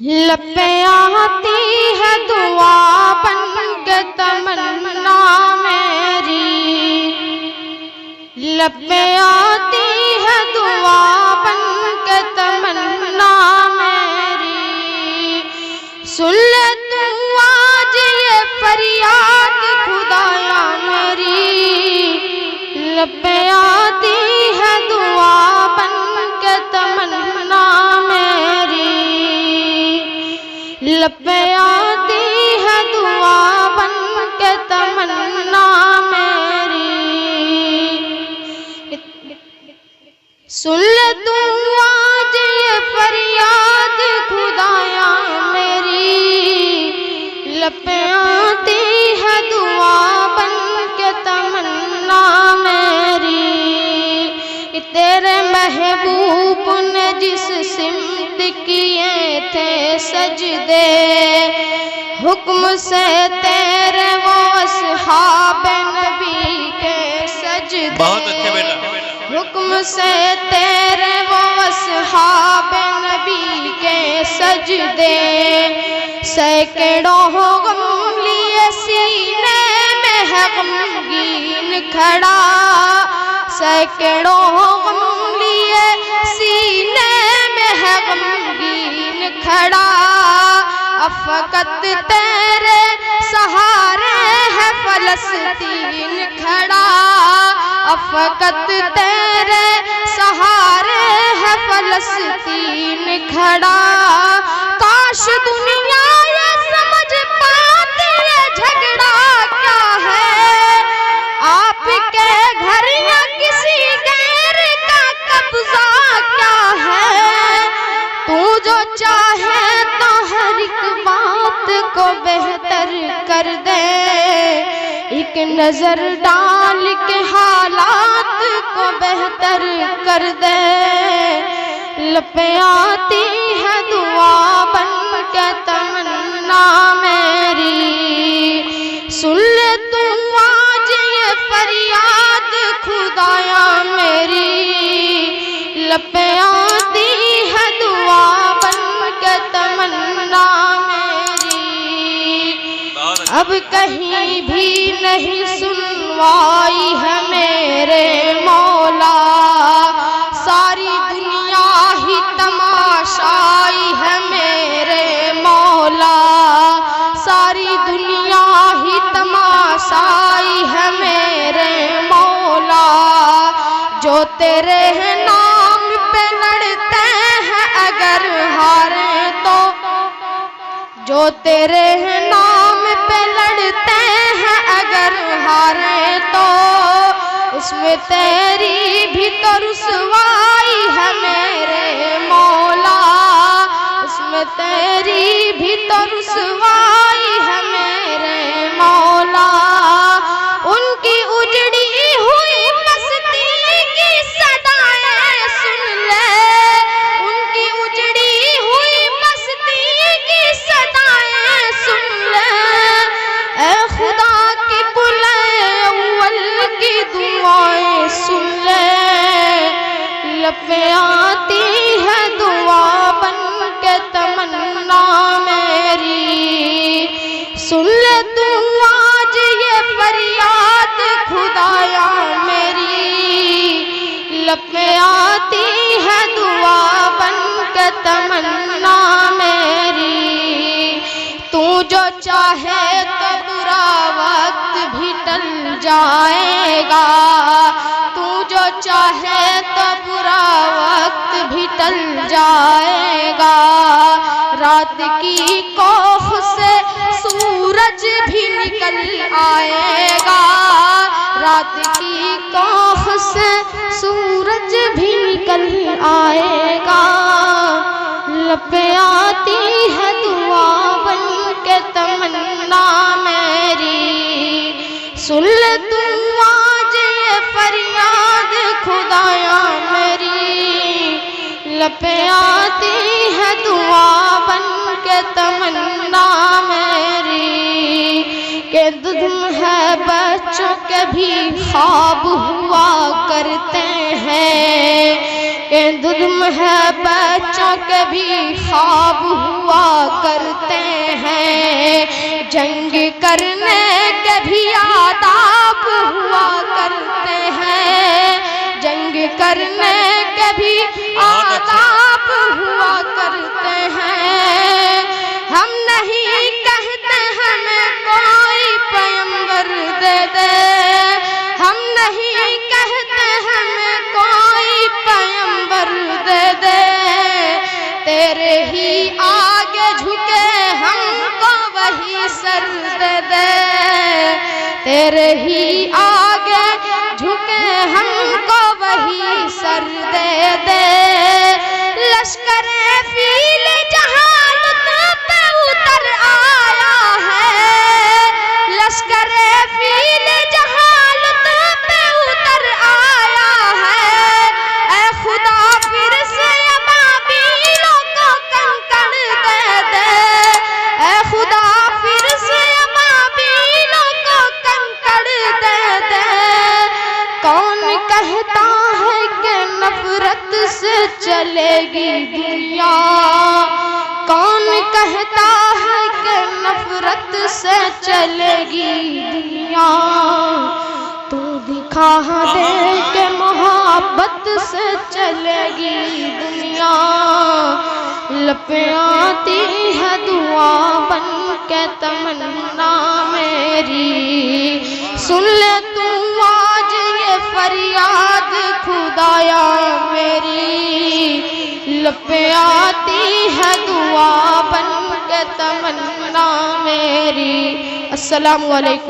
लब पे आती है दुआ बन के तमन्ना मेरी, लब पे आती है दुआ बन के तमन्ना मेरी। सुन ले तू आज ये फरियाद खुदाया मेरी, लब पे आती है दुआ बन के तमन्ना मेरी, लब पे आती है दुआ बन के तमन्ना मेरी। सुन ले तू आज ये फरियाद खुदाया मेरी, लब पे आती है दुआ बन के तमन्ना मेरी। तेरे महबूब ने जिस सिमत किए थे सजदे, हुक्म से तेरे वो असहाब नबी के सजदे, बहुत अच्छे बेटा, हुक्म से तेरे वो असहाब नबी के सजदे। सैकड़ों गम लिए सीने में है गमगीन खड़ा, सैकड़ों गम लिए सीने में है गमगीन खड़ा। अफकत तेरे सहारे है फलस्तीन खड़ा, अफकत तेरे सहारे है फलस्तीन खड़ा। काश दुनिया ये समझ पाती ये झगड़ा क्या है, आपके घर या किसी गैर का कब्जा क्या है। तू जो चाहे तो हर एक बात को बेहतर कर दे, एक नजर डाल के हालात को बेहतर कर दे। लब पे आती है दुआ बन के तमन्ना मेरी। सुन ले तू आज ये फरियाद खुदाया मेरी, लब पे आती है दुआ बन के तमन्ना मेरी। अब कहीं भी नहीं सुनवाई है मेरे मौला, सारी दुनिया ही तमाशाई है मेरे मौला, सारी दुनिया ही तमाशाई है मेरे मौला। जो तेरे नाम पे लड़ते हैं अगर हारे तो, जो तेरे नाम पे लड़ते हैं अगर हारे तो, उसमें तेरी भी तो रुसवाई है मेरे मौला, उसमें तेरी भी तो रुसवाई है मेरे मौला। उनकी उजड़ी हुई बस्ती की सदाएं सुन ले, उनकी उजड़ी हुई बस्ती की सदाएं सुन ले। ऐ खुदा की बुलाए अव्वल की दुआएं सुन ले, लब पे आती है दुआ बन के तमन्ना मेरी। सुन ले तू आज ये फरियाद खुदाया मेरी, लब पे आती है दुआ बन के तमन्ना मेरी। तू जो चाहे तो बुरा वक्त भी टल जाएगा, तू जो चाहे तो बुरा वक्त भी टल जाएगा। रात की कोख से सूरज भी निकल आएगा, रात की कोख से सूरज भी निकल आएगा। लब पे आती है दुआ बन के तमन्ना मेरी। सुन ले तू आज ये फरियाद खुदाया मेरी, लब पे आती है दुआ बन के तमन्ना मेरी। के दुम है बच्चों के भी ख्वाब हुआ करते हैं, के दुम है बच्चों के भी ख्वाब हुआ करते हैं, जंग करने के भी आदाब हुआ करते हैं, जंग करने के भी आदाब हुआ करते हैं। हम नहीं कहते हमें कोई पैगंबर दे दे, हम नहीं कहते हमें कोई पैगंबर दे दे, तेरे ही आगे झुके हमको वही सर दे दे, तेरे ही आगे झुके हमको वही सर दे दे। लश्करे फील जहालत पे उतर आया है, लश्करे फील जहालत पे उतर आया है। ऐ खुदा फिर से अबाबीलों को कंकड़ दे दे, ऐ खुदा फिर से अबाबीलों को कंकड़ दे दे। कौन कहता है कि नफरत से चलेगी दुनिया, कौन कहता है कि नफरत से चलेगी दुनिया। तू दिखा दे कि मोहब्बत से चलेगी दुनिया। लपें आती है दुआ बन के तमन्ना मेरी, सुन ले तू आज ये फरियाद खुदाया मेरी। लपें आती है दुआ बन के तमन्ना मेरी। अस्सलामु अलैकुम।